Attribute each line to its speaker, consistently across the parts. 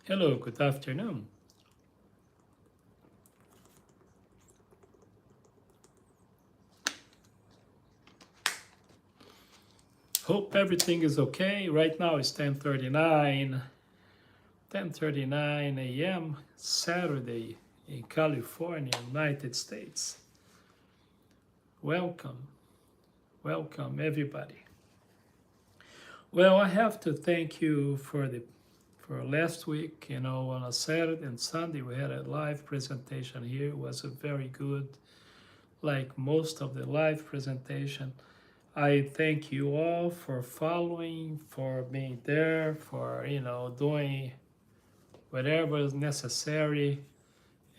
Speaker 1: Hello, good afternoon. Hope everything is okay. Right now it's 10:39 a.m. Saturday in California, United States. Welcome, welcome everybody. Well, I have to thank you for last week. On a Saturday and Sunday we had a live presentation here. It was a very good, like most of the live presentation. I thank you all for following, for being there, for doing whatever is necessary,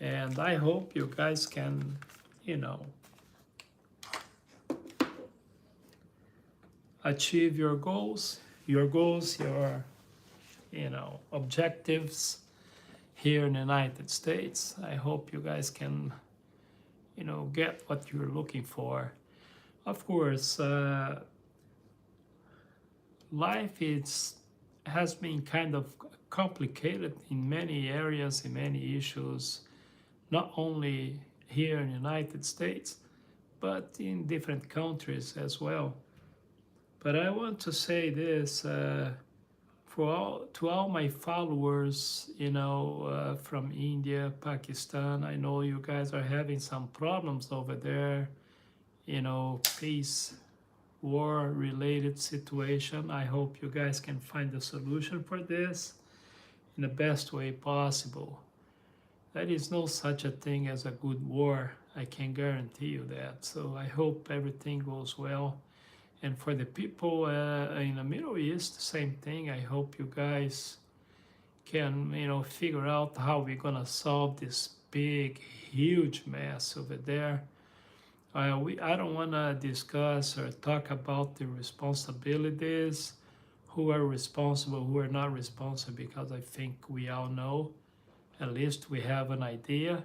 Speaker 1: and I hope you guys can, you know, achieve your objectives here in the United States. I hope you guys can, get what you're looking for. Of course, life has been kind of complicated in many areas, in many issues, not only here in the United States, but in different countries as well. But I want to say this to all my followers, from India, Pakistan. I know you guys are having some problems over there, peace, war related situation. I hope you guys can find a solution for this in the best way possible. There is no such a thing as a good war. I can guarantee you that. So I hope everything goes well. And for the people in the Middle East, same thing. I hope you guys can, figure out how we're gonna solve this big, huge mess over there. I don't want to discuss or talk about the responsibilities, who are responsible, who are not responsible, because I think we all know. At least we have an idea,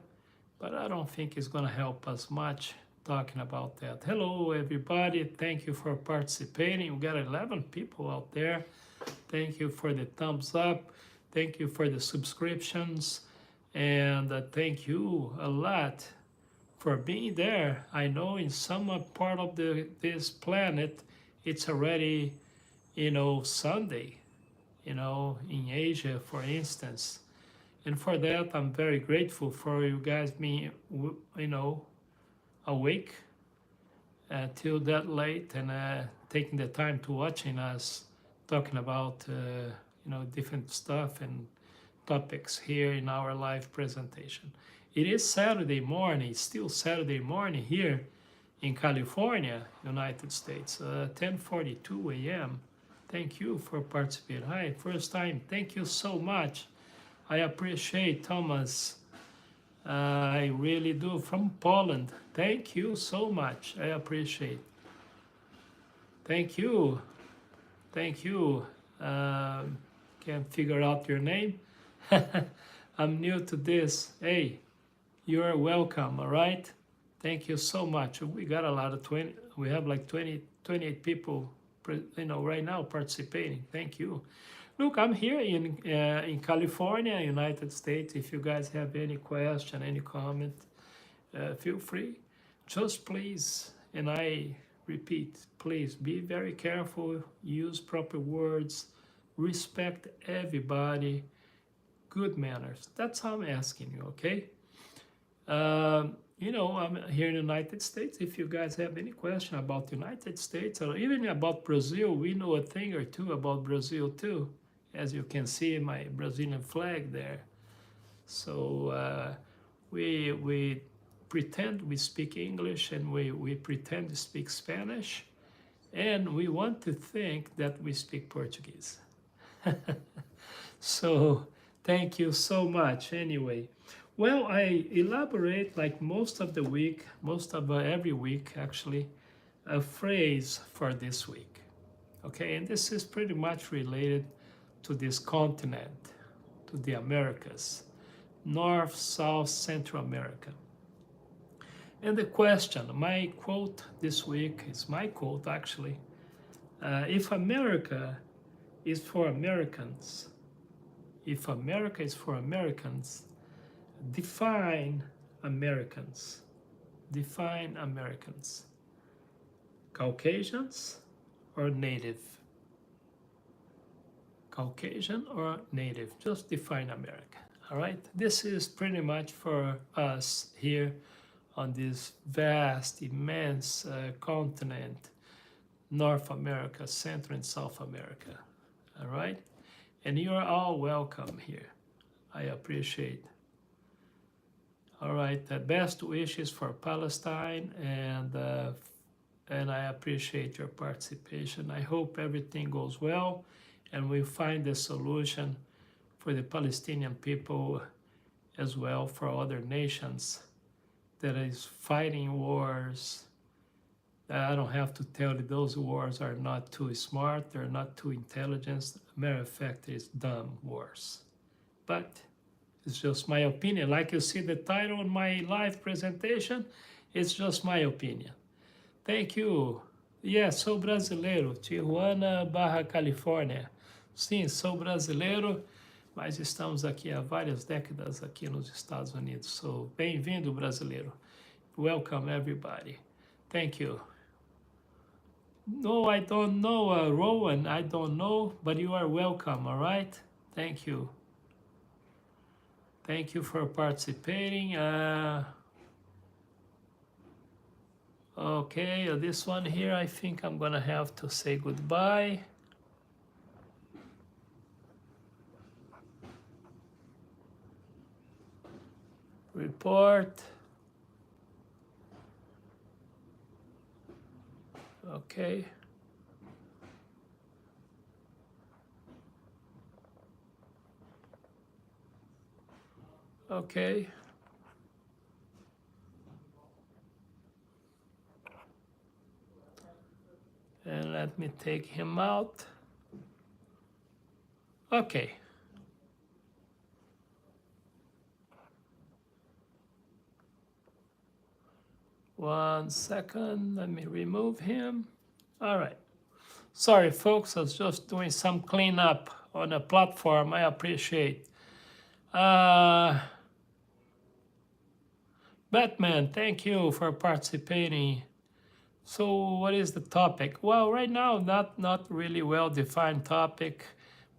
Speaker 1: but I don't think it's going to help us much talking about that. Hello, everybody. Thank you for participating. We got 11 people out there. Thank you for the thumbs up. Thank you for the subscriptions. And thank you a lot for being there. I know in some part of this planet, it's already, Sunday, in Asia, for instance. And for that, I'm very grateful for you guys being, awake till that late and taking the time to watching us talking about, different stuff and topics here in our live presentation. It is Saturday morning, still Saturday morning here in California, United States, 10:42 a.m. Thank you for participating. Hi, first time. Thank you so much. I appreciate Thomas. I really do. From Poland. Thank you so much. I appreciate. Thank you. Thank you. Can't figure out your name. I'm new to this. Hey, you're welcome, all right? Thank you so much. We got a lot of 20, we have like 28 people, right now participating. Thank you. Look, I'm here in California, United States. If you guys have any question, any comment, feel free. Just please, and I repeat, please be very careful, use proper words, respect everybody, good manners. That's how I'm asking you, okay? I'm here in the United States. If you guys have any question about the United States or even about Brazil, we know a thing or two about Brazil too. As you can see, my Brazilian flag there. So we pretend we speak English and we pretend to speak Spanish, and we want to think that we speak Portuguese. So thank you so much anyway. Well, I elaborate like most of the week, most of every week actually, a phrase for this week. Okay, and this is pretty much related to this continent, to the Americas, North, South, Central America. And the question, my quote this week is my quote actually. If America is for Americans, If America is for Americans, define Americans. Define Americans. Caucasians or native? Caucasian or native? Just define America. All right. This is pretty much for us here on this vast, immense continent, North America, Central and South America. All right. And you are all welcome here. I appreciate. All right. The best wishes for Palestine, and I appreciate your participation. I hope everything goes well and we find a solution for the Palestinian people as well for other nations that is fighting wars. I don't have to tell you those wars are not too smart, they're not too intelligent. Matter of fact, it's dumb wars. But it's just my opinion. Like you see the title on my live presentation, it's just my opinion. Thank you. Yes, sou brasileiro, Tijuana, Barra Califórnia. Sim, sou brasileiro, mas estamos aqui há várias décadas aqui nos Estados Unidos. So, bem-vindo, brasileiro. Welcome, everybody. Thank you. No, I don't know, Rowan, I don't know, but you are welcome, all right? Thank you. Thank you for participating. Okay, this one here, I think I'm gonna have to say goodbye. Report. Okay. Okay. And let me take him out. Okay. One second, let me remove him. All right. Sorry, folks, I was just doing some cleanup on a platform. I appreciate. Batman, thank you for participating. So what is the topic? Well, right now, not really well-defined topic,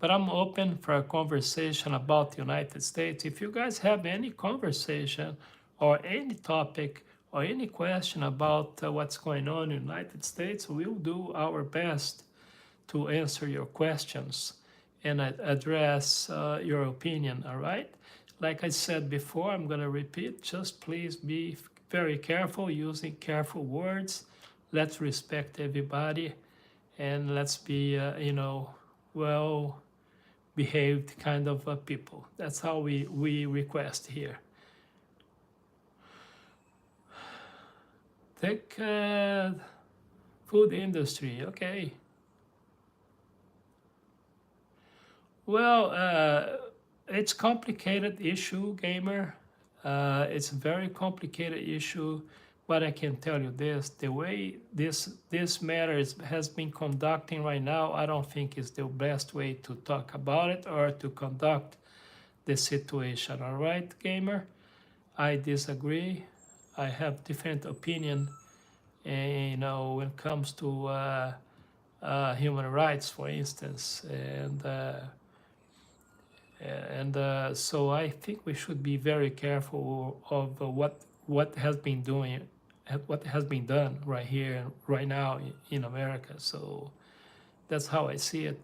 Speaker 1: but I'm open for a conversation about the United States. If you guys have any conversation or any topic or any question about what's going on in the United States, we'll do our best to answer your questions and address your opinion, all right? Like I said before, I'm gonna repeat, just please be very careful using careful words. Let's respect everybody and let's be, well-behaved kind of people. That's how we request here. Tech food industry, okay. Well, it's complicated issue, gamer. It's a very complicated issue, but I can tell you this: the way this matter has been conducting right now, I don't think is the best way to talk about it or to conduct the situation. All right, gamer. I disagree. I have different opinion, when it comes to human rights, for instance, and so I think we should be very careful of what has been done right here, right now in America. So that's how I see it.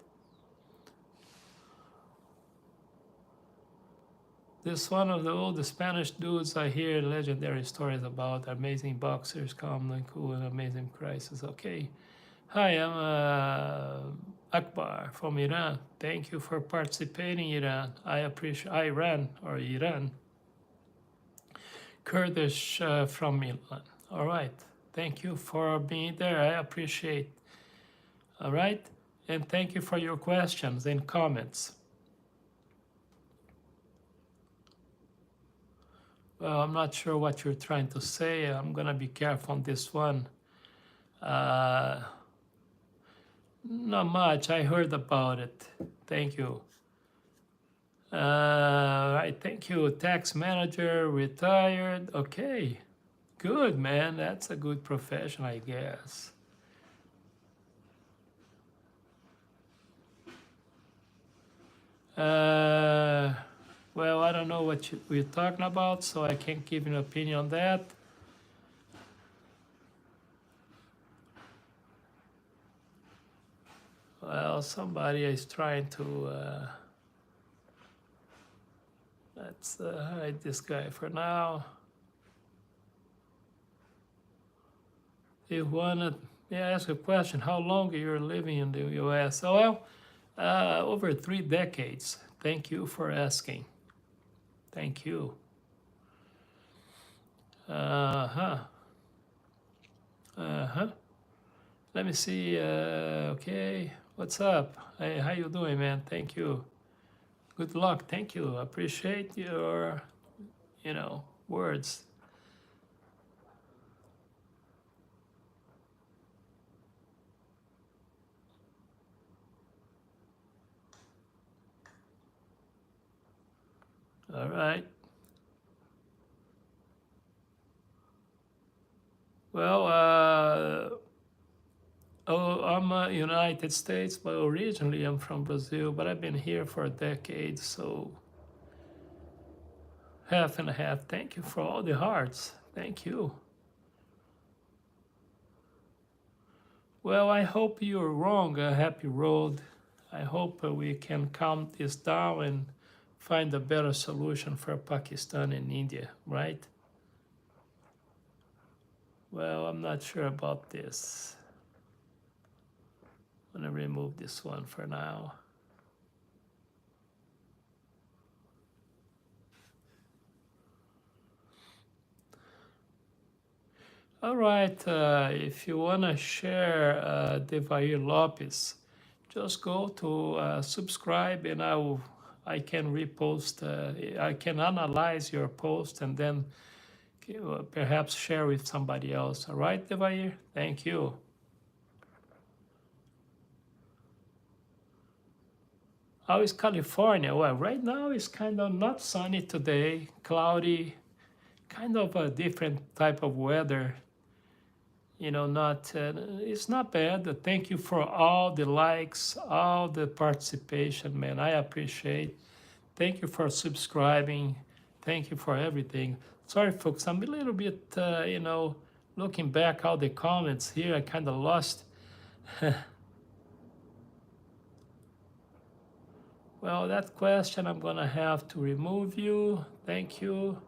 Speaker 1: This one of the old Spanish dudes I hear legendary stories about amazing boxers, calm and cool, and amazing crisis. Okay. Hi, I'm Akbar from Iran. Thank you for participating, Iran. I appreciate Iran or Iran. Kurdish from Milan. All right. Thank you for being there. I appreciate. All right. And thank you for your questions and comments. Well, I'm not sure what you're trying to say. I'm gonna be careful on this one. Not much. I heard about it. Thank you. I thank you, tax manager, retired. Okay, good, man. That's a good profession, I guess. Uh, well, I don't know what we're talking about, so I can't give an opinion on that. Well, somebody is trying to, let's hide this guy for now. You wanna, yeah, ask a question. How long you're living in the U.S.? Oh, well, over 3 decades. Thank you for asking. Thank you. Uh-huh. Uh-huh. Let me see. Okay. What's up? Hey, how you doing, man? Thank you. Good luck. Thank you. Appreciate your, words. All right. Well, I'm United States, but originally I'm from Brazil, but I've been here for a decade, so half and a half. Thank you for all the hearts. Thank you. Well, I hope you're wrong, a happy road. I hope we can calm this down and find a better solution for Pakistan and India, right? Well, I'm not sure about this. I'm gonna remove this one for now. All right, if you wanna share Devair Lopez, just go to subscribe and I can repost, I can analyze your post and then perhaps share with somebody else. All right, Devair? Thank you. How is California? Well, right now it's kind of not sunny today, cloudy, kind of a different type of weather. Not it's not bad. Thank you for all the likes, all the participation, man. I appreciate. Thank you for subscribing. Thank you for everything. Sorry, folks, I'm a little bit, looking back all the comments here. I kind of lost. Well, that question, I'm gonna have to remove you. Thank you.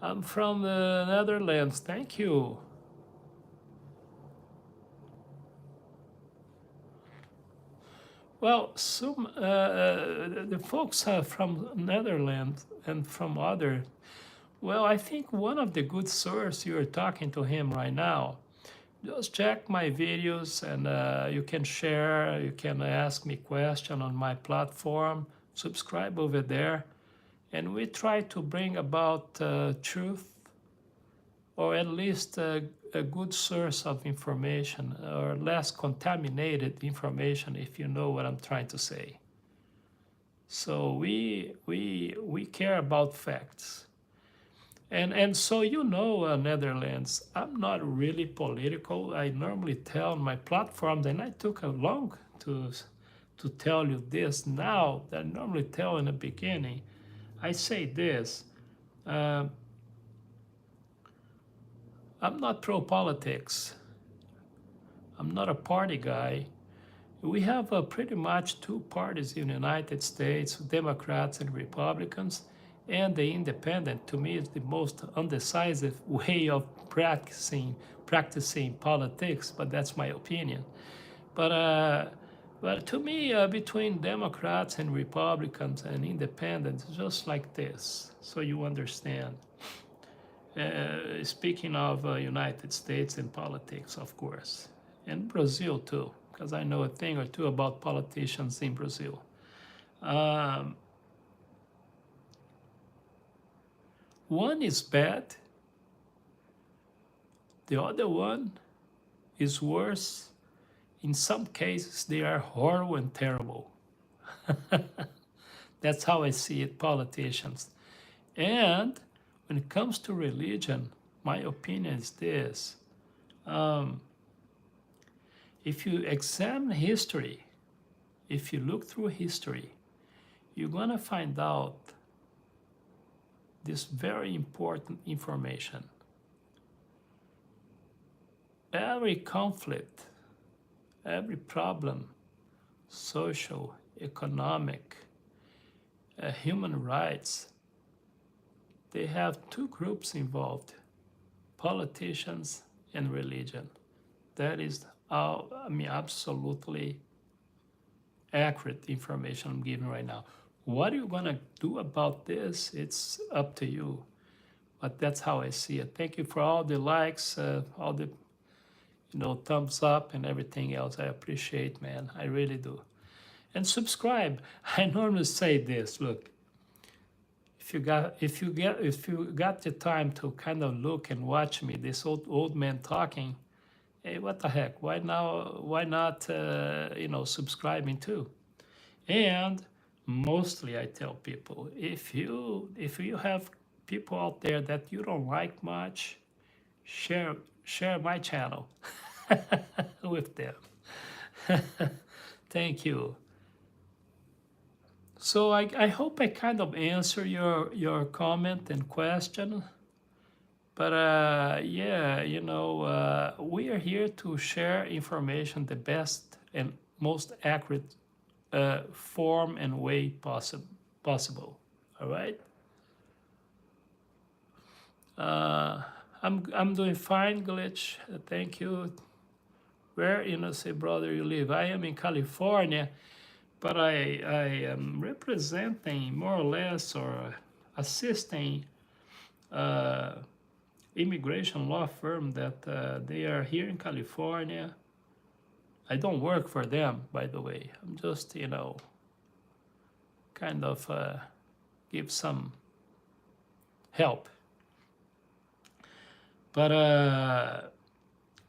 Speaker 1: I'm from the Netherlands. Thank you. Well, some the folks from Netherlands and from other. Well, I think one of the good source you're talking to him right now. Just check my videos and you can share. You can ask me question on my platform. Subscribe over there, and we try to bring about truth, or at least a good source of information, or less contaminated information, if you know what I'm trying to say. So we care about facts. And so Netherlands, I'm not really political. I normally tell on my platform, and I took a long to tell you this now that I normally tell in the beginning. I say this. Uh, I'm not pro politics. I'm not a party guy. We have pretty much two parties in the United States, Democrats and Republicans, and the independent, to me, is the most undecisive way of practicing politics, but that's my opinion. But to me, between Democrats and Republicans and independents, just like this, so you understand. Speaking of United States and politics, of course, and Brazil too, because I know a thing or two about politicians in Brazil. Um, One is bad, the other one is worse. In some cases, they are horrible and terrible. That's how I see it, politicians. And when it comes to religion, my opinion is this. Um, if you examine history, if you look through history, you're going to find out this very important information. Every conflict, every problem, social, economic, human rights, they have two groups involved, politicians and religion. That is, absolutely accurate information I'm giving right now. What are you gonna do about this? It's up to you. But that's how I see it. Thank you for all the likes, all the thumbs up and everything else. I appreciate, man. I really do. And subscribe. I normally say this. Look, if you got the time to kind of look and watch me, this old man talking, hey, what the heck? Why not subscribing too? And mostly I tell people, if you have people out there that you don't like much, share my channel with them. Thank you. So I hope I kind of answer your comment and question. But yeah, we are here to share information the best and most accurate form and way possible. All right. I'm doing fine, Glitch. Thank you. Where say brother you live? I am in California, but I am representing more or less or assisting immigration law firm that they are here in California. I don't work for them, by the way. I'm just, kind of give some help. But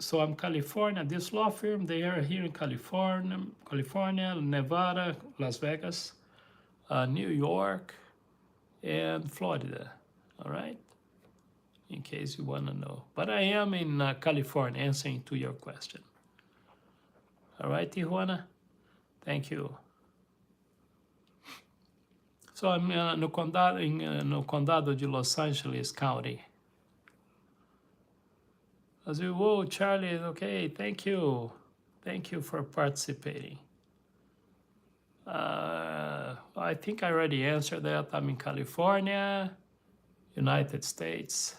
Speaker 1: so I'm California. This law firm, they are here in California, Nevada, Las Vegas, New York, and Florida. All right, in case you want to know. But I am in California, answering to your question. All right, Tijuana. Thank you. So I'm no condado de Los Angeles County. As we whoa, Charlie, okay, thank you. Thank you for participating. I think I already answered that. I'm in California, United States.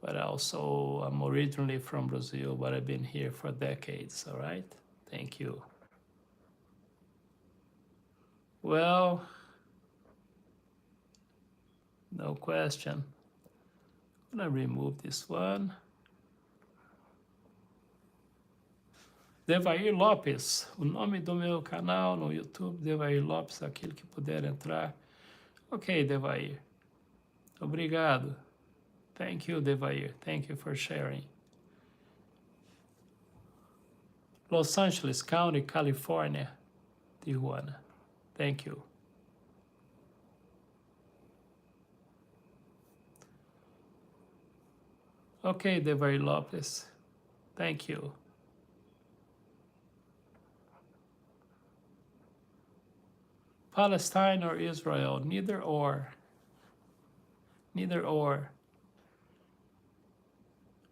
Speaker 1: But also, I'm originally from Brazil, but I've been here for decades, all right? Thank you. Well, no question. I'm gonna remove this one. Devair Lopes, o nome do meu canal no YouTube, Devair Lopes, aquele que puder entrar. Ok, Devair. Obrigado. Thank you, Devair. Thank you for sharing. Los Angeles County, California, Tijuana. Thank you. Okay, Devair Lopes. Thank you. Palestine or Israel, neither or. Neither or.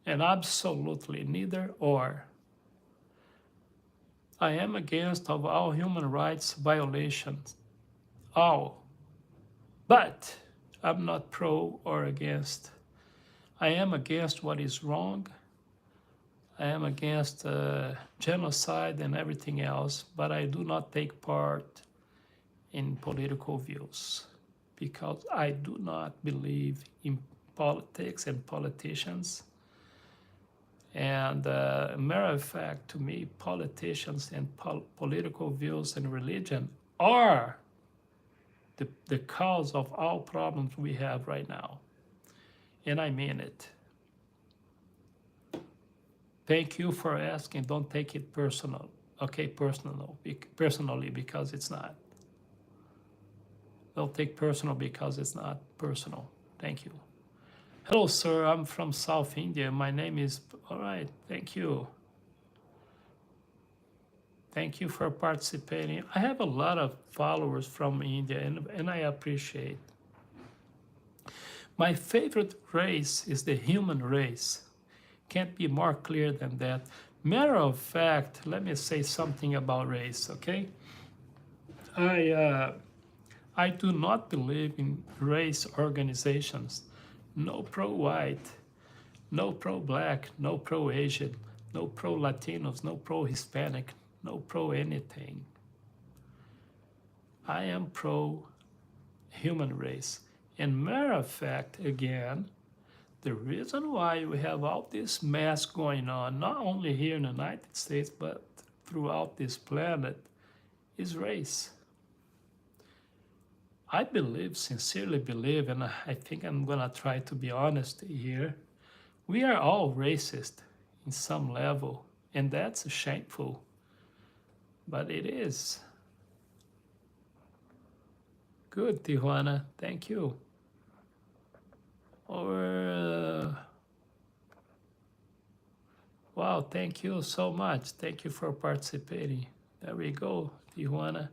Speaker 1: And absolutely neither or. I am against of all human rights violations. All. But I'm not pro or against. I am against what is wrong. I am against genocide and everything else, but I do not take part in political views because I do not believe in politics and politicians. And matter of fact, to me, politicians and political views and religion are the cause of all problems we have right now. And I mean it. thank you for asking. Don't take it personal. Okay, personally, because it's not. Don't take personal because it's not personal. Thank you. Hello, sir. I'm from South India. My name is. All right. Thank you. Thank you for participating. I have a lot of followers from India, and I appreciate. My favorite race is the human race. Can't be more clear than that. Matter of fact, let me say something about race, okay? I do not believe in race organizations. No pro-white, no pro-black, no pro-Asian, no pro-Latinos, no pro-Hispanic, no pro-anything. I am pro-human race. And matter of fact, again, the reason why we have all this mess going on, not only here in the United States, but throughout this planet, is race. I believe, sincerely believe, and I think I'm gonna try to be honest here, we are all racist in some level, and that's shameful, but it is. Good, Tijuana, thank you. Or, wow, thank you so much. Thank you for participating. There we go, Tijuana.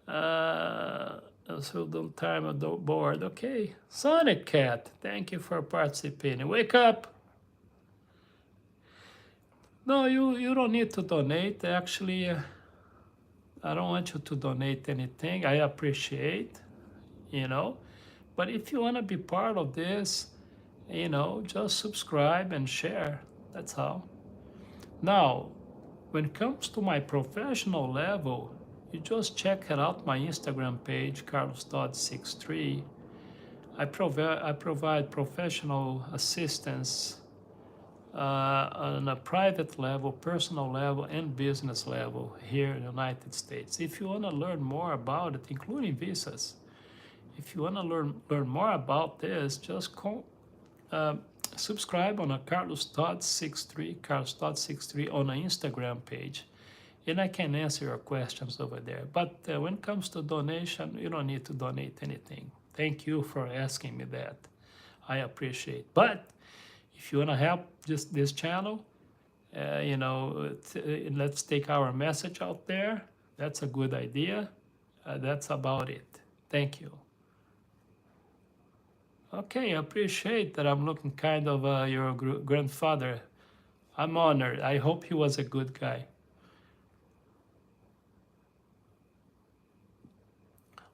Speaker 1: So don't time on the board. Okay, Sonic Cat, thank you for participating. Wake up. No, you don't need to donate. Actually, I don't want you to donate anything. I appreciate, you know. But if you want to be part of this, you know, just subscribe and share. That's all. Now, when it comes to my professional level, you just check it out my Instagram page, CarlosTodd63. I provide professional assistance on a private level, personal level, and business level here in the United States. If you want to learn more about it, including visas, if you want to learn more about this, just subscribe on a CarlosTodd63, CarlosTodd63 on an Instagram page, and I can answer your questions over there. But when it comes to donation, you don't need to donate anything. Thank you for asking me that. I appreciate. But if you want to help this channel, you know, let's take our message out there. That's a good idea. That's about it. Thank you. Okay, I appreciate that I'm looking kind of your grandfather. I'm honored. I hope he was a good guy.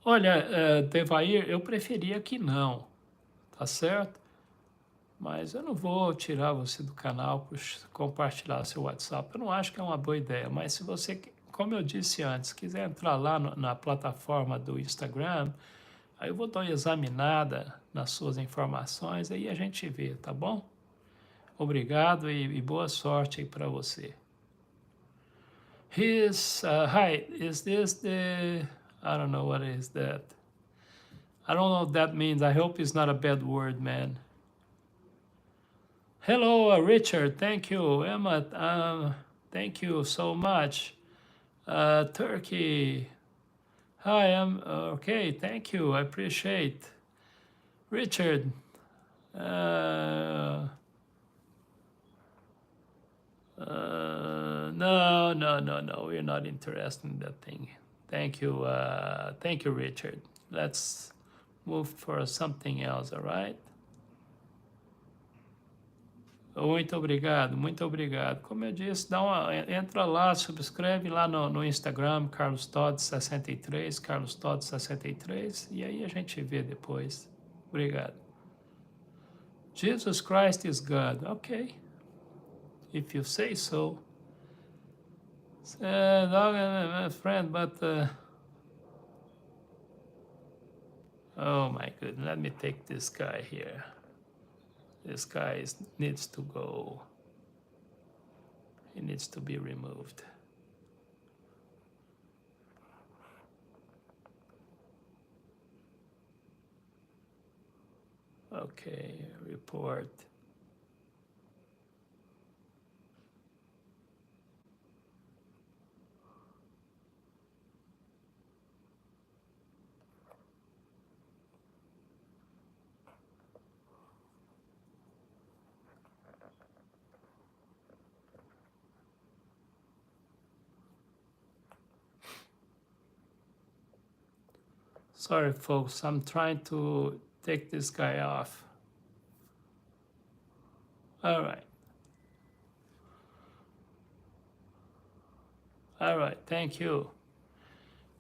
Speaker 1: Olha, Devair, eu preferia que não, tá certo? Mas eu não vou tirar você do canal por compartilhar seu WhatsApp. Eu não acho que é uma boa ideia, mas se você, como eu disse antes, quiser entrar lá na plataforma do Instagram, aí eu vou dar uma examinada nas suas informações, aí a gente vê, tá bom? Obrigado e boa sorte aí para você. Hi, is this the, I don't know what is that. I don't know what that means. I hope it's not a bad word, man. Hello, Richard. Thank you, Emma. Thank you so much. Turkey. Hi, I'm okay. Thank you. I appreciate. Richard. No. We're not interested in that thing. Thank you. Thank you, Richard. Let's move for something else. All right. Muito obrigado, muito obrigado. Como eu disse, entra lá, subscreve lá no Instagram, CarlosTodd63, CarlosTodd63, e aí a gente vê depois. Obrigado. Jesus Christ is God. Okay. If you say so. My friend, but... oh my goodness, let me take this guy here. This guy needs to go. He needs to be removed. Okay, report. Sorry, folks. I'm trying to take this guy off. All right. All right. Thank you.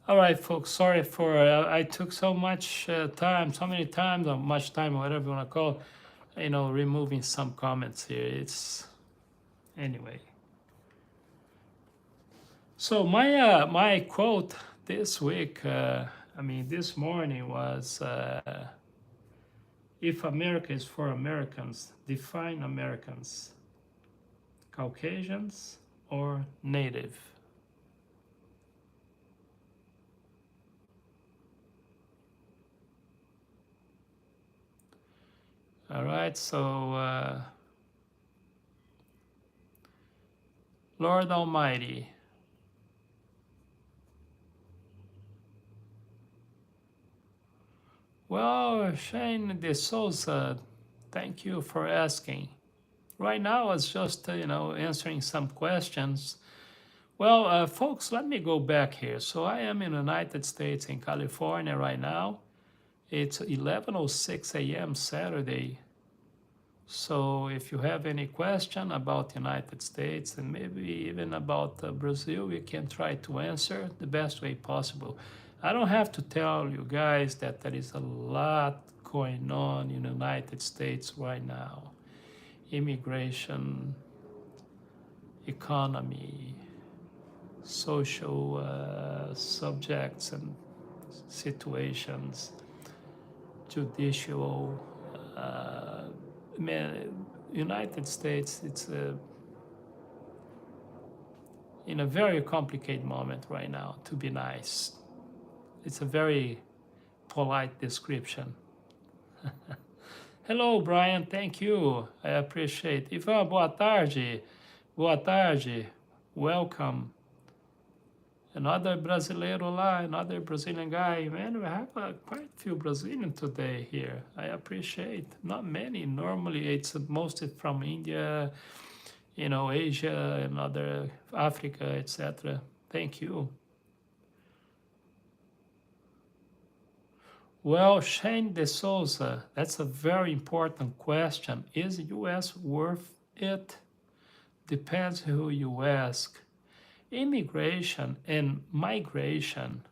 Speaker 1: All right, folks. Sorry for I took so much time, so many times, or much time, or whatever you want to call, removing some comments here. It's anyway. So my quote this week, this morning was, if America is for Americans, define Americans, Caucasians or Native. All right, so Lord Almighty, well, Shane De Souza, thank you for asking. Right now, I was just, answering some questions. Well, folks, let me go back here. So I am in the United States in California right now. It's 11:06 a.m. Saturday. So if you have any question about United States and maybe even about Brazil, we can try to answer the best way possible. I don't have to tell you guys that there is a lot going on in the United States right now. Immigration, economy, social subjects and situations, judicial, United States, it's in a very complicated moment right now, to be nice. It's a very polite description. Hello, Brian, thank you. I appreciate. Ivan, boa tarde. Boa tarde. Welcome. Another brasileiro lá, another Brazilian guy. Man, we have quite a few Brazilians today here. I appreciate. Not many. Normally, it's mostly from India, Asia and other Africa, etc. Thank you. Well, Shane De Souza, that's a very important question. Is the U.S. worth it? Depends who you ask. Immigration and migration,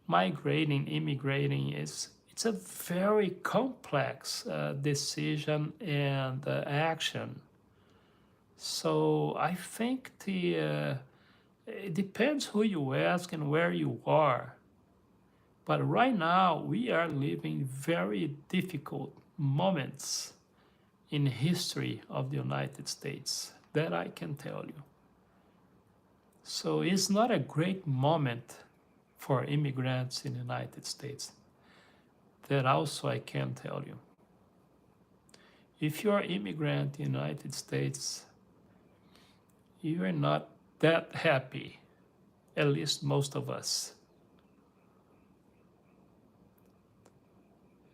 Speaker 1: immigrating, it's a very complex decision and action. So I think it depends who you ask and where you are. But right now we are living very difficult moments in history of the United States. That I can tell you. So it's not a great moment for immigrants in the United States. That also I can tell you. If you're an immigrant in the United States, you are not that happy, at least most of us.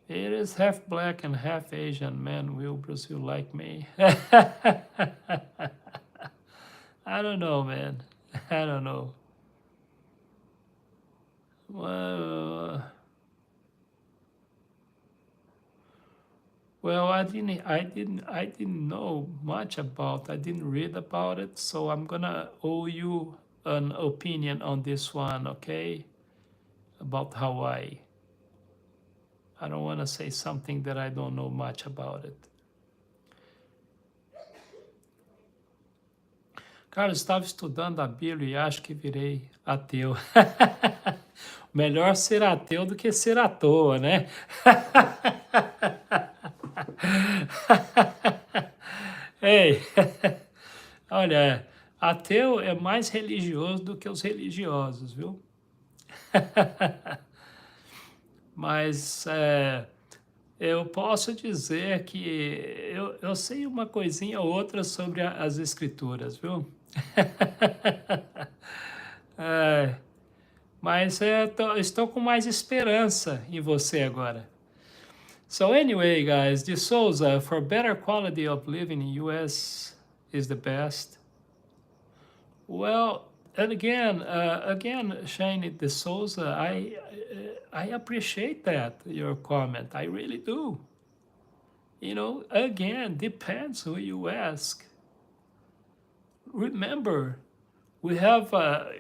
Speaker 1: It is half black and half Asian, man. Will Brazil like me? I don't know, man. I don't know. Well, I didn't know much about. I didn't read about it, so I'm gonna owe you an opinion on this one, okay? About Hawaii. I don't want to say something that I don't know much about it. Cara, eu estava estudando a Bíblia e acho que virei ateu. Melhor ser ateu do que ser à toa, né? Ei, olha, ateu é mais religioso do que os religiosos, viu? Mas eu posso dizer que eu sei uma coisinha ou outra sobre as escrituras, viu? Mas estou com mais esperança em você agora. So anyway, guys, De Souza, for better quality of living in US is the best. Well, and again, Shane De Souza, I appreciate that your comment. I really do. Again, depends who you ask. Remember, we have, I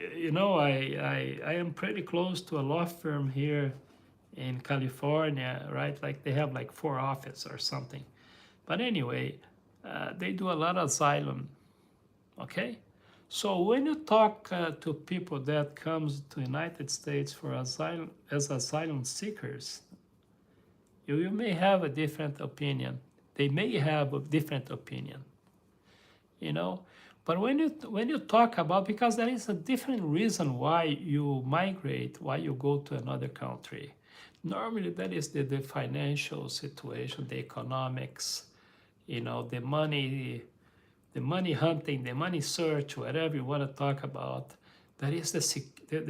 Speaker 1: am pretty close to a law firm here in California, right? Like they have like 4 offices or something. But anyway, they do a lot of asylum, okay? So when you talk to people that comes to United States for asylum as asylum seekers, you may have a different opinion. They may have a different opinion, you know. But when you talk about, because there is a different reason why you migrate, why you go to another country. Normally that is the financial situation, the economics, the money hunting, the money search, whatever you want to talk about. That is the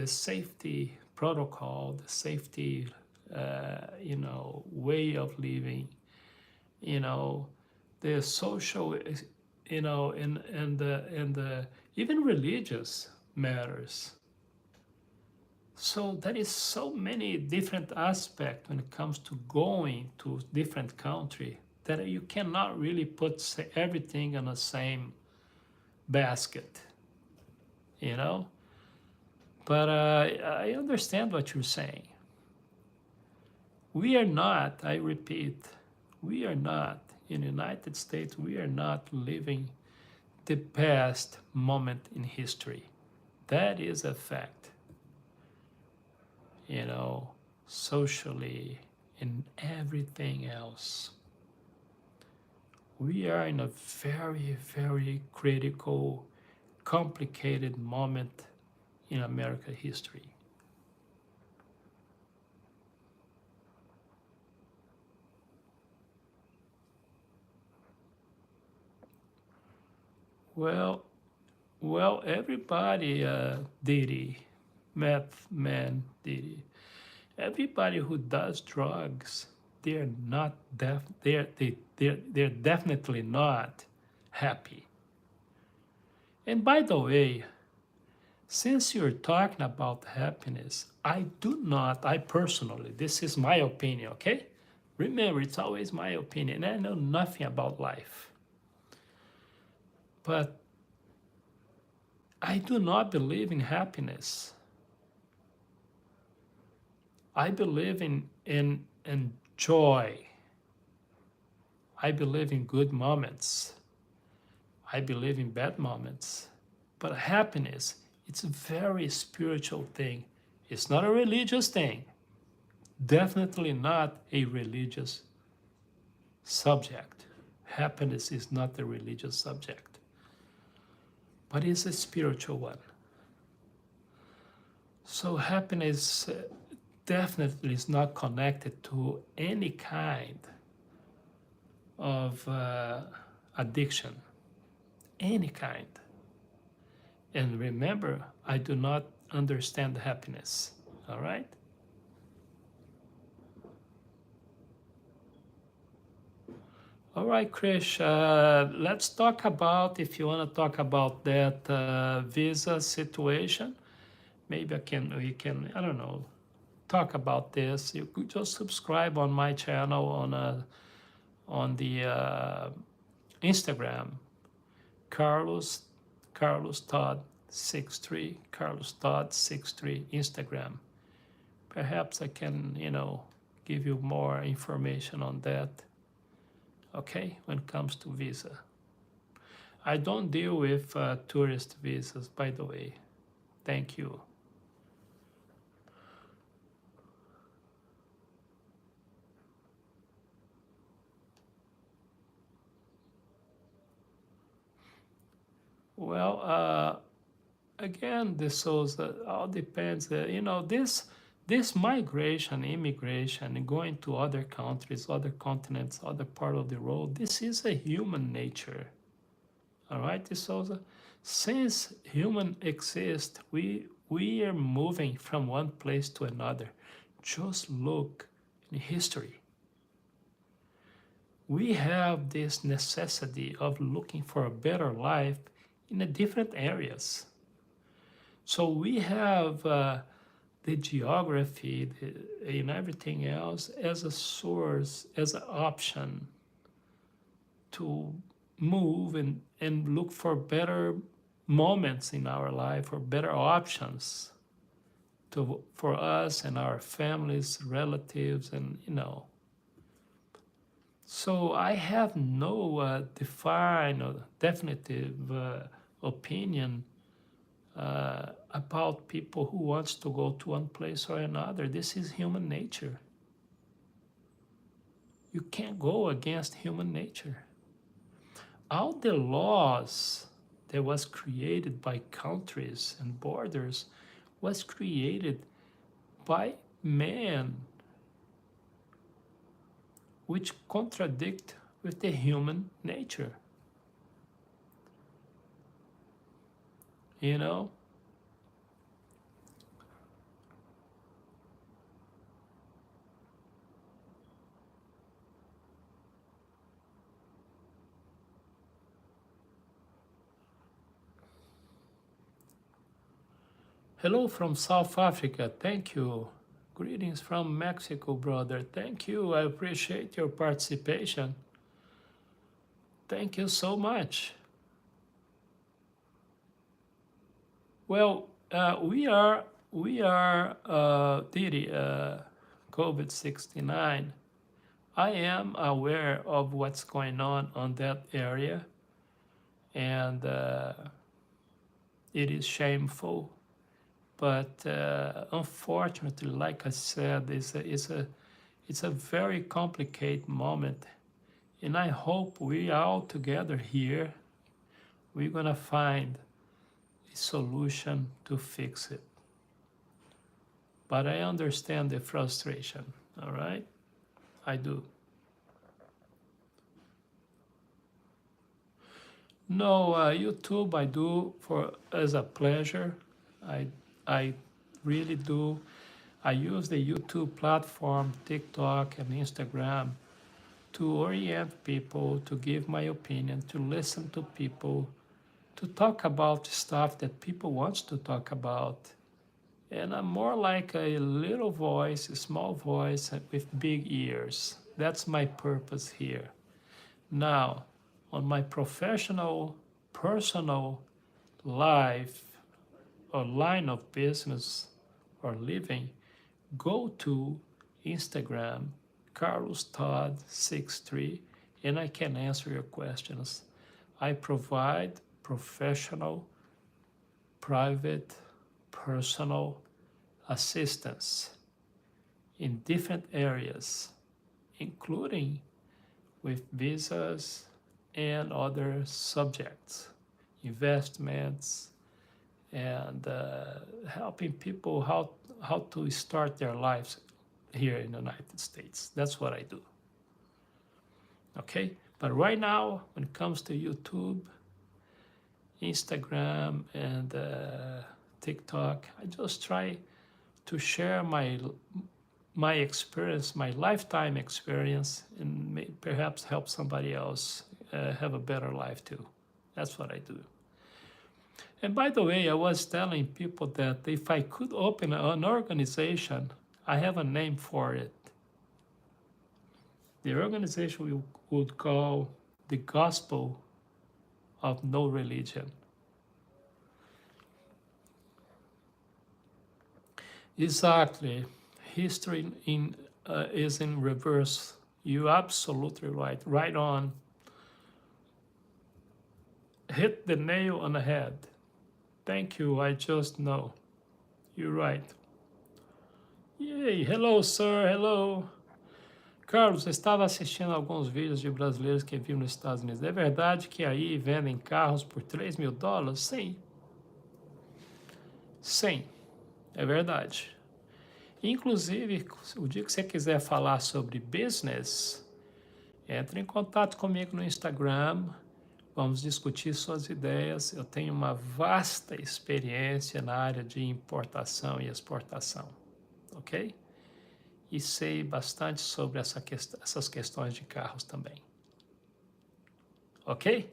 Speaker 1: safety protocol, the safety way of living, you know, the social, and even religious matters. So there is so many different aspects when it comes to going to different country that you cannot really put everything in the same basket, you know. But I understand what you're saying. We are not, I repeat, we are not, in the United States, we are not living the best moment in history. That is a fact, socially and everything else. We are in a very, very critical, complicated moment in American history. Well, everybody, Diddy, meth man, Diddy, everybody who does drugs, they're not they're definitely not happy. And by the way, since you're talking about happiness, I personally, this is my opinion, okay? Remember, it's always my opinion. I know nothing about life. But I do not believe in happiness. I believe in joy. I believe in good moments. I believe in bad moments. But happiness, it's a very spiritual thing. It's not a religious thing. Definitely not a religious subject. Happiness is not a religious subject, but it's a spiritual one. So happiness definitely is not connected to any kind of addiction, any kind. And remember, I do not understand happiness, all right? All right, Krish, let's talk about, if you want to talk about that visa situation, maybe we can, I don't know, talk about this. You could just subscribe on my channel on the Instagram, Carlos Todd 63, Carlos Todd 63 Instagram. Perhaps I can, give you more information on that. Okay, when it comes to visa. I don't deal with tourist visas, by the way. Thank you. Well, again, this all depends. This migration, immigration, and going to other countries, other continents, other part of the world. This is a human nature. All right, Souza. Since human exist, we are moving from one place to another. Just look in history. We have this necessity of looking for a better life in the different areas. So we have the geography and everything else as a source, as an option to move and look for better moments in our life or better options for us and our families, relatives, and So I have no defined or definitive opinion about people who wants to go to one place or another. This is human nature. You can't go against human nature. All the laws that was created by countries and borders was created by man, which contradict with the human nature. You know? Hello from South Africa. Thank you. Greetings from Mexico, brother. Thank you. I appreciate your participation. Thank you so much. Well, Didi, COVID-69. I am aware of what's going on that area, and it is shameful. But unfortunately, like I said, it's a very complicated moment, and I hope we all together here, we're gonna find a solution to fix it. But I understand the frustration, all right? I do. No, YouTube I do as a pleasure. I really do. I use the YouTube platform, TikTok and Instagram to orient people, to give my opinion, to listen to people, to talk about stuff that people want to talk about. And I'm more like a little voice, a small voice with big ears. That's my purpose here. Now, on my professional, personal life or line of business or living, go to Instagram, CarlosTodd63, and I can answer your questions. I provide professional, private, personal assistance in different areas, including with visas and other subjects, investments, and helping people how to start their lives here in the United States. That's what I do. Okay? But right now, when it comes to YouTube, Instagram, and TikTok, I just try to share my experience, my lifetime experience, and perhaps help somebody else have a better life too. That's what I do. And by the way, I was telling people that if I could open an organization, I have a name for it. The organization we would call the Gospel of No Religion. Exactly. History is in reverse. You're absolutely right. Right on. Hit the nail on the head. Thank you, I just know. You're right. Yay, hello, sir, hello. Carlos, eu estava assistindo alguns vídeos de brasileiros que vivem nos Estados Unidos. É verdade que aí vendem carros por $3.000? Sim. Sim, é verdade. Inclusive, o dia que você quiser falar sobre business, entre em contato comigo no Instagram. Vamos discutir suas ideias. Eu tenho uma vasta experiência na área de importação e exportação, ok? E sei bastante sobre essas questões de carros também. Ok?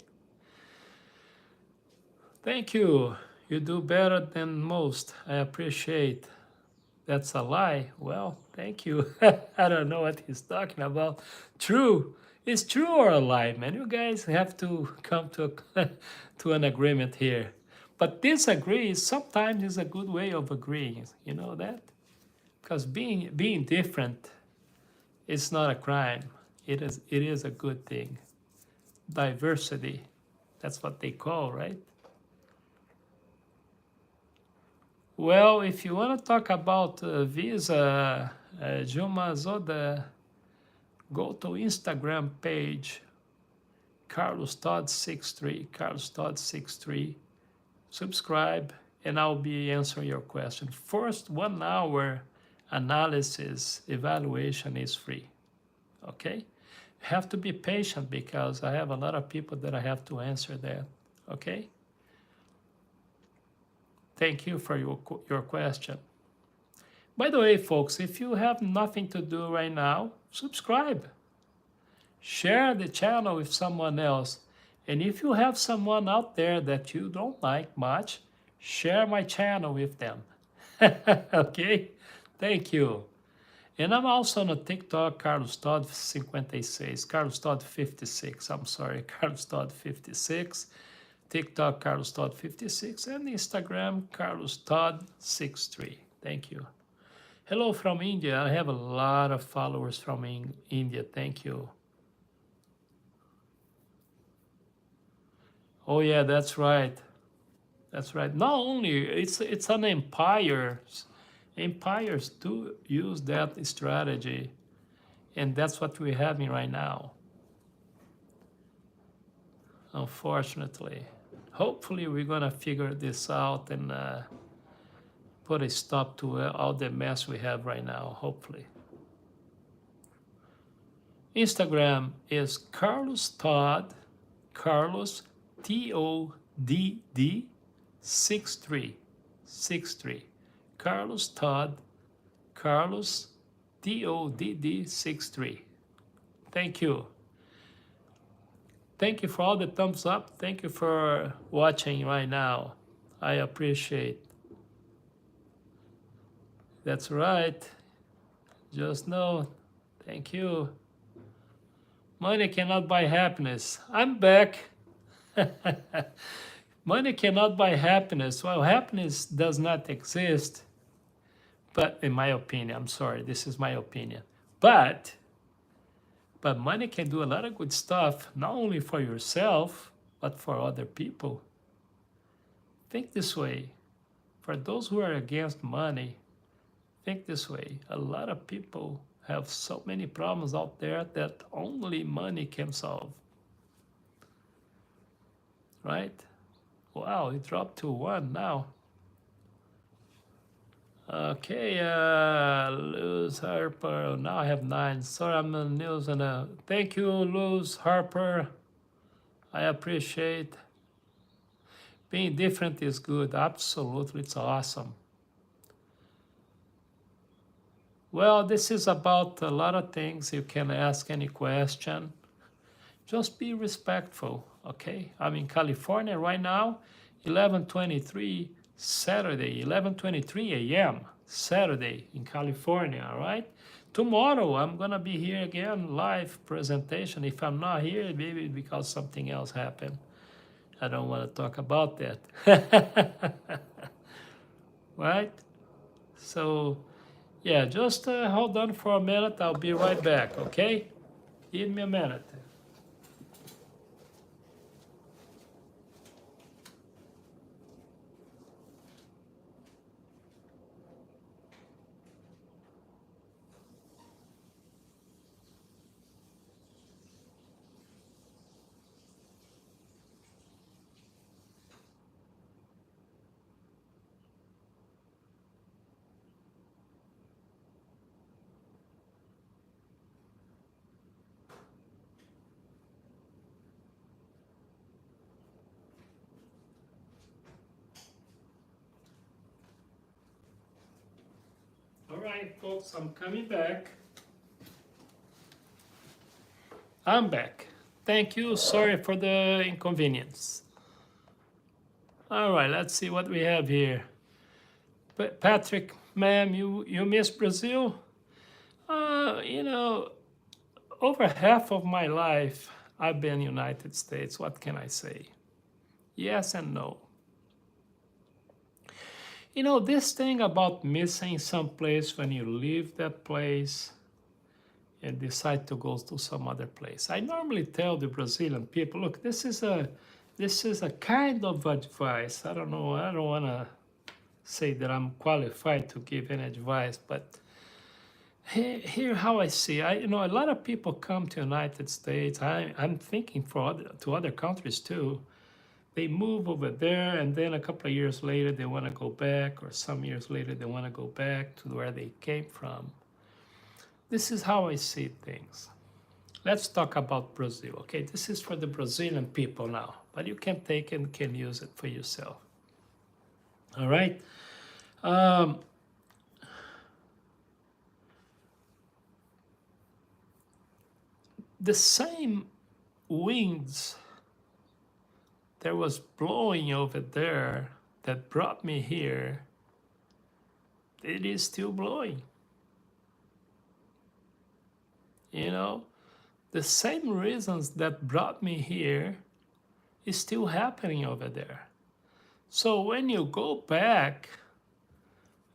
Speaker 1: Thank you. You do better than most. I appreciate. That's a lie. Well, thank you. I don't know what he's talking about. True. It's true or a lie, man. You guys have to come to to an agreement here. But disagree sometimes is a good way of agreeing. You know that? Because being different is not a crime. It is a good thing. Diversity. That's what they call, right? Well, if you want to talk about Visa, Juma Zoda, go to Instagram page, Carlos Todd 63, Carlos Todd 63. Subscribe, and I'll be answering your question. First 1 hour analysis evaluation is free. Okay? Have to be patient because I have a lot of people that I have to answer that. Okay? Thank you for your question. By the way, folks, if you have nothing to do right now, subscribe. Share the channel with someone else. And if you have someone out there that you don't like much, share my channel with them. Okay? Thank you. And I'm also on a TikTok, Carlos Todd 56, Carlos Todd 56, I'm sorry, Carlos Todd 56, TikTok, Carlos Todd 56, and Instagram, Carlos Todd 63. Thank you. Hello from India. I have a lot of followers from India. Thank you. Oh yeah, that's right. That's right. Not only it's an empire. Empires do use that strategy, and that's what we're having right now. Unfortunately, hopefully we're gonna figure this out and put a stop to all the mess we have right now. Hopefully. Instagram is Carlos Todd, Carlos TODD 63. Carlos Todd, Carlos TODD 63. Thank you. Thank you for all the thumbs up. Thank you for watching right now. I appreciate. That's right. Just know. Thank you. Money cannot buy happiness. I'm back. Money cannot buy happiness. Well, happiness does not exist. But in my opinion, I'm sorry, this is my opinion. But money can do a lot of good stuff, not only for yourself, but for other people. Think this way. For those who are against money, think this way. A lot of people have so many problems out there that only money can solve. Right? Wow, it dropped to 1 now. Okay, Luz Harper. Now I have 9. Sorry, I'm in the news. And thank you, Luz Harper. I appreciate. Being different is good. Absolutely, it's awesome. Well, this is about a lot of things. You can ask any question. Just be respectful, okay? I'm in California right now, 11:23 Saturday, 11:23 a.m. Saturday in California, all right? Tomorrow, I'm gonna be here again, live presentation. If I'm not here, maybe because something else happened. I don't want to talk about that. Right? So, yeah, just hold on for a minute. I'll be right back, okay? Give me a minute. All right, folks, I'm coming back. I'm back. Thank you. Sorry for the inconvenience. All right, let's see what we have here. Patrick, ma'am, you miss Brazil? You know, over half of my life, I've been United States. What can I say? Yes and no. You know, this thing about missing some place when you leave that place and decide to go to some other place. I normally tell the Brazilian people, look, this is a kind of advice. I don't know, I don't want to say that I'm qualified to give any advice, but here how I see. A lot of people come to United States. I'm thinking to other countries too. They move over there, and then a couple of years later they want to go back, or some years later they want to go back to where they came from. This is how I see things. Let's talk about Brazil. Okay, this is for the Brazilian people now, but you can take and can use it for yourself. All right. Um, the same winds that was blowing over there that brought me here, it is still blowing. You know, the same reasons that brought me here is still happening over there. So when you go back,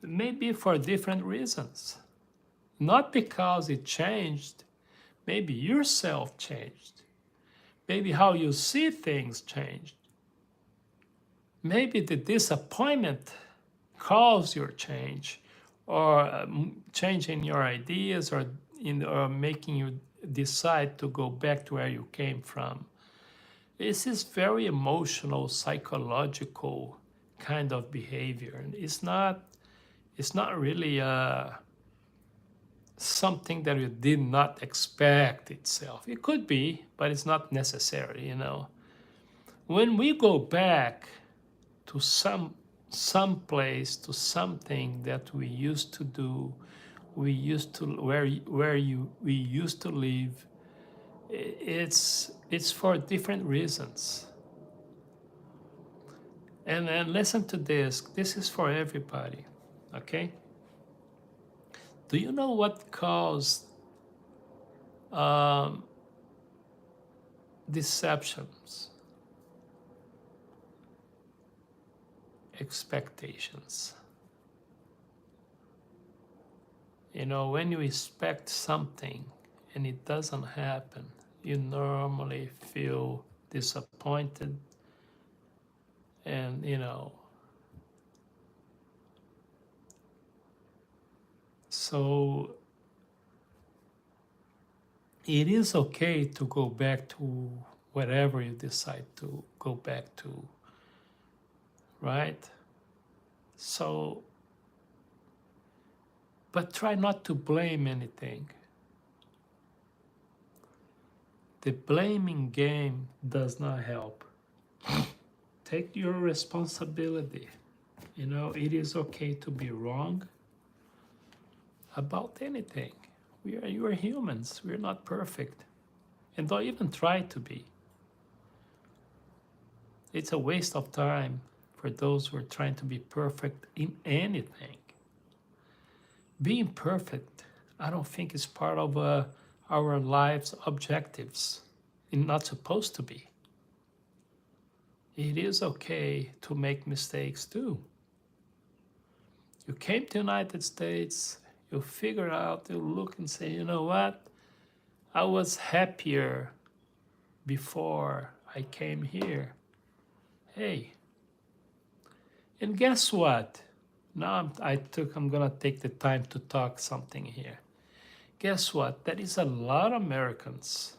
Speaker 1: maybe for different reasons, not because it changed, maybe yourself changed, maybe how you see things changed, maybe the disappointment caused your change, or changing your ideas, or making you decide to go back to where you came from. This is very emotional, psychological kind of behavior. And it's not really something that you did not expect itself. It could be, but it's not necessary, When we go back to some place, to something that we used to do, we used to we used to live, it's for different reasons. And listen to this. This is for everybody, okay? Do you know what caused deceptions? Expectations. When you expect something and it doesn't happen, you normally feel disappointed, and so it is okay to go back to whatever you decide to go back to, right? So, but try not to blame anything. The blaming game does not help. Take your responsibility. It is okay to be wrong about anything. You are humans. We're not perfect. And don't even try to be. It's a waste of time for those who are trying to be perfect in anything. Being perfect, I don't think is part of our life's objectives. It's not supposed to be. It is okay to make mistakes too. You came to the United States, you figure out, you look and say, you know what? I was happier before I came here. Hey, and guess what? Now I'm gonna take the time to talk something here. Guess what? There is a lot of Americans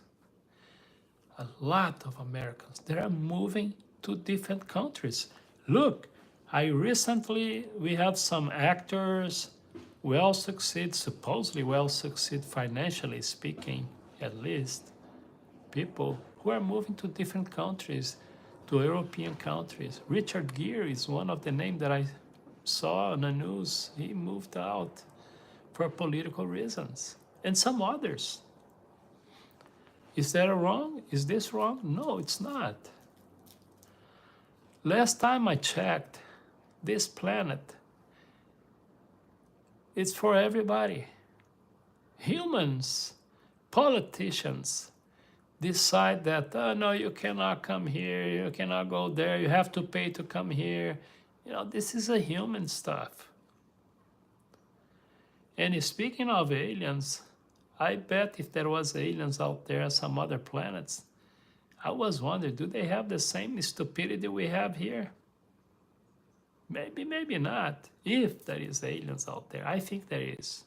Speaker 1: that are moving to different countries. Look, we have some actors supposedly well succeed financially speaking, at least, people who are moving to different countries, to European countries. Richard Gere is one of the names that I saw on the news. He moved out for political reasons, and some others. Is that wrong? Is this wrong? No, it's not. Last time I checked, this planet is for everybody. Humans, politicians decide that, oh no, you cannot come here, you cannot go there, you have to pay to come here. You know, this is a human stuff. And speaking of aliens, I bet if there was aliens out there, some other planets, I was wondering, do they have the same stupidity we have here? Maybe, maybe not. If there is aliens out there, I think there is.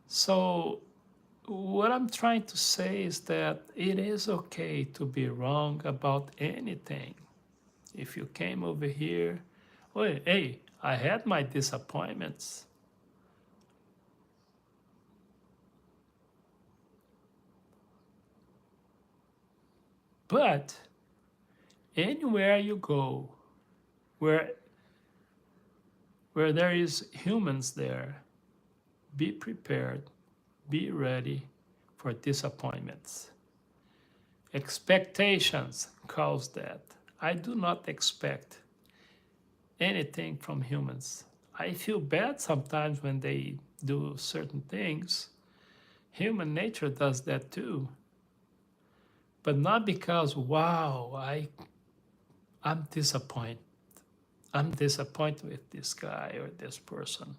Speaker 1: So what I'm trying to say is that it is okay to be wrong about anything. If you came over here, well, hey, I had my disappointments. But anywhere you go, where there is humans there, be prepared, be ready for disappointments. Expectations cause that. I do not expect anything from humans. I feel bad sometimes when they do certain things. Human nature does that too. But not because, wow, I'm disappointed. I'm disappointed with this guy or this person.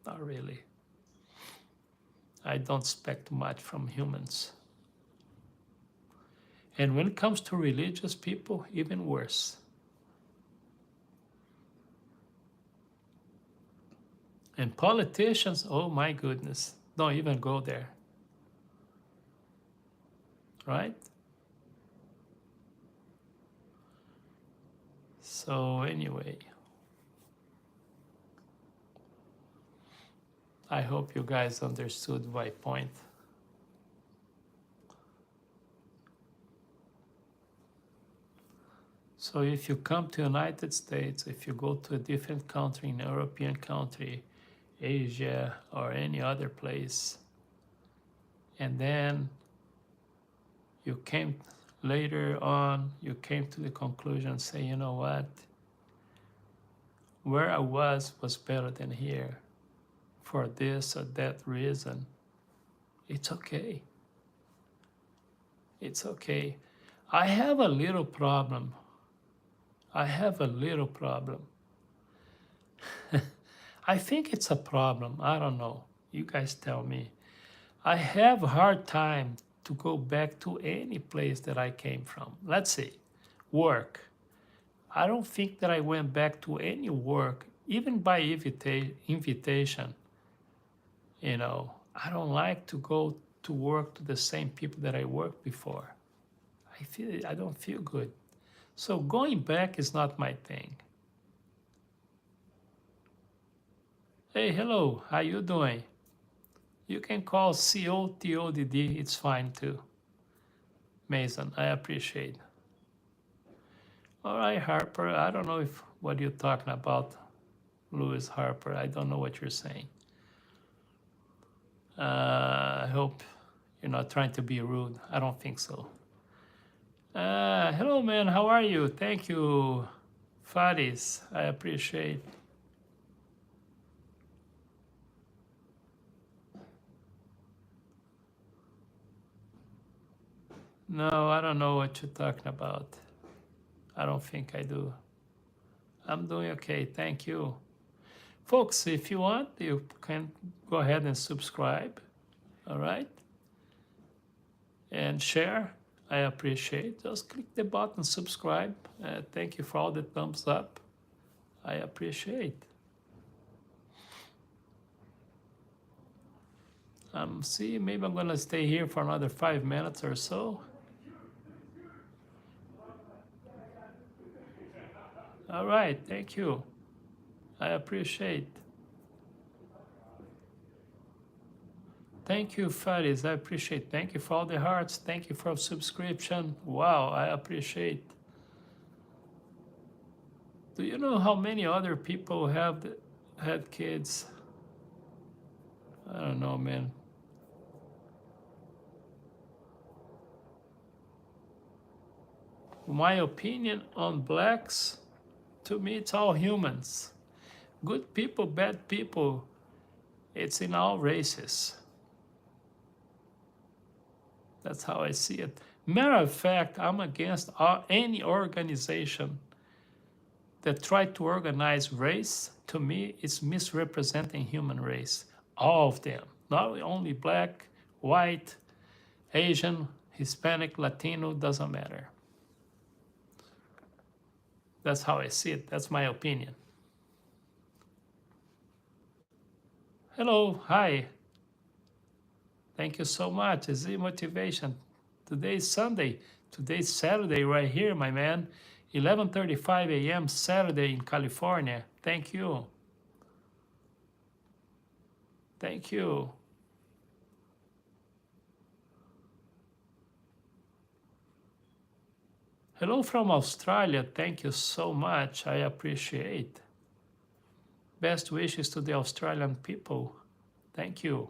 Speaker 1: Not really. I don't expect much from humans. And when it comes to religious people, even worse. And politicians, oh my goodness, don't even go there. Right? So anyway, I hope you guys understood my point. So if you come to United States, if you go to a different country, an European country, Asia, or any other place, and then you came later on, you came to the conclusion, say, you know what? Where I was better than here for this or that reason. It's okay. It's okay. I have a little problem. I think it's a problem. I don't know. You guys tell me. I have a hard time to go back to any place that I came from. Let's see, work. I don't think that I went back to any work, even by invitation. You know, I don't like to go to work to the same people that I worked before. I don't feel good. So going back is not my thing. Hey, hello, how you doing? You can call COTodd, it's fine too. Mason, I appreciate. All right, Harper, I don't know what you're talking about, Louis Harper. I don't know what you're saying. I hope you're not trying to be rude. I don't think so. Hello, man. How are you? Thank you, Faris. I appreciate. No, I don't know what you're talking about. I don't think I do. I'm doing okay. Thank you. Folks, if you want, you can go ahead and subscribe. All right? And share. I appreciate. Just click the button, subscribe. Thank you for all the thumbs up. I appreciate. See, maybe I'm gonna stay here for another 5 minutes or so. All right, thank you. I appreciate. Thank you, Faris. I appreciate. Thank you for all the hearts. Thank you for subscription. Wow, I appreciate. Do you know how many other people have had kids? I don't know, man. My opinion on blacks, to me, it's all humans. Good people, bad people, it's in all races. That's how I see it. Matter of fact, I'm against any organization that try to organize race. To me, it's misrepresenting human race. All of them, not only black, white, Asian, Hispanic, Latino, doesn't matter. That's how I see it. That's my opinion. Hello, hi. Thank you so much. It's the motivation. Today's Sunday. Today's Saturday right here, my man. 11:35 a.m. Saturday in California. Thank you. Thank you. Hello from Australia. Thank you so much. I appreciate. Best wishes to the Australian people. Thank you.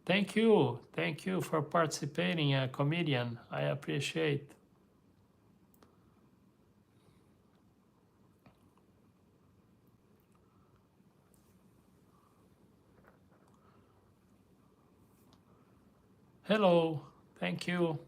Speaker 1: Thank you. Thank you for participating, a comedian. I appreciate. Hello. Thank you.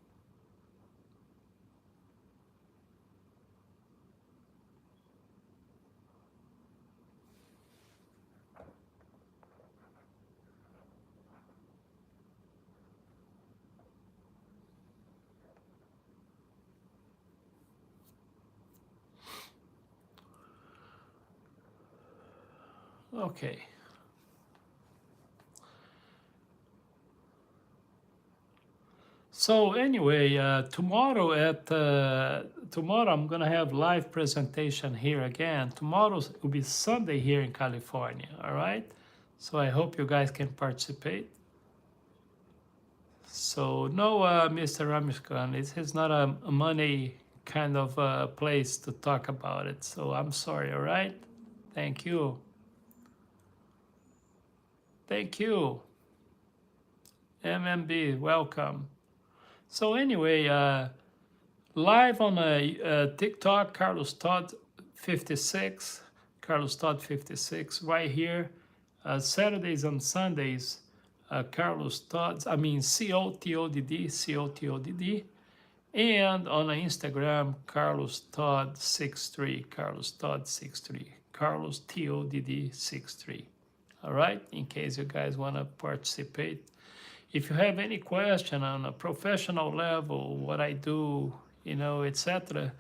Speaker 1: Okay. So anyway, tomorrow I'm gonna have live presentation here again. Tomorrow will be Sunday here in California. All right. So I hope you guys can participate. So no, Mr. Ramishkan, this is not a money kind of place to talk about it. So I'm sorry. All right. Thank you. Thank you. MMB, welcome. So anyway, live on TikTok, Carlos Todd 56, Carlos Todd 56, right here. Saturdays and Sundays, Carlos Todd, I mean COTodd, COTodd. And on Instagram, Carlos Todd 63, Carlos Todd 63, Carlos TODD 63. All right, in case you guys want to participate. If you have any question on a professional level, what I do, etc.,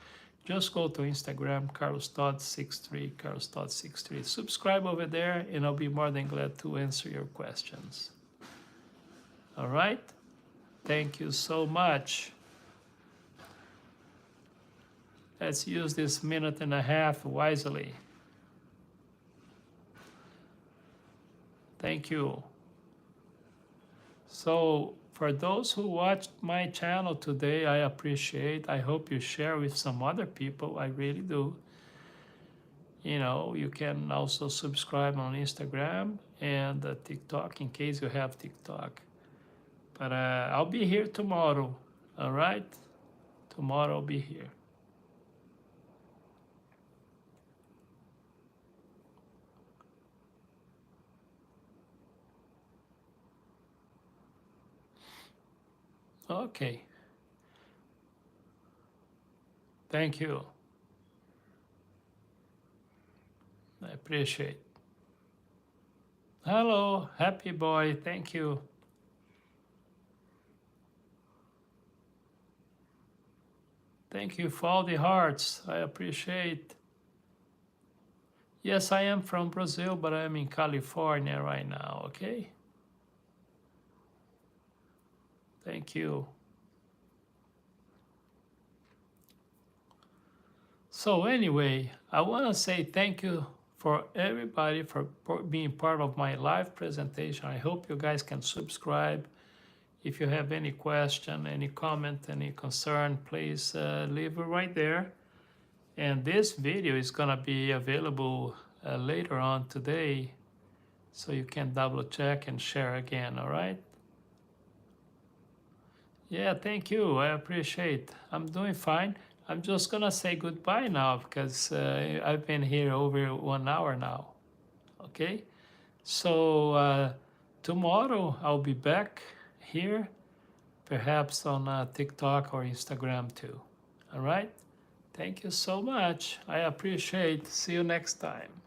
Speaker 1: just go to Instagram, Carlos Todd 63, Carlos Todd 63. Subscribe over there, and I'll be more than glad to answer your questions. All right? Thank you so much. Let's use this minute and a half wisely. Thank you. So for those who watched my channel today, I appreciate. I hope you share with some other people. I really do. You can also subscribe on Instagram and TikTok in case you have TikTok. But I'll be here tomorrow. All right? Tomorrow I'll be here. Okay. Thank you. I appreciate. Hello, happy boy. Thank you. Thank you for all the hearts. I appreciate. Yes, I am from Brazil, but I'm in California right now, okay? Thank you. So anyway, I want to say thank you for everybody for being part of my live presentation. I hope you guys can subscribe. If you have any question, any comment, any concern, please leave it right there. And this video is gonna be available later on today, so you can double check and share again, all right? Yeah, thank you. I appreciate. I'm doing fine. I'm just gonna say goodbye now because I've been here over 1 hour now. Okay? So tomorrow I'll be back here, perhaps on TikTok or Instagram too. All right? Thank you so much. I appreciate. See you next time.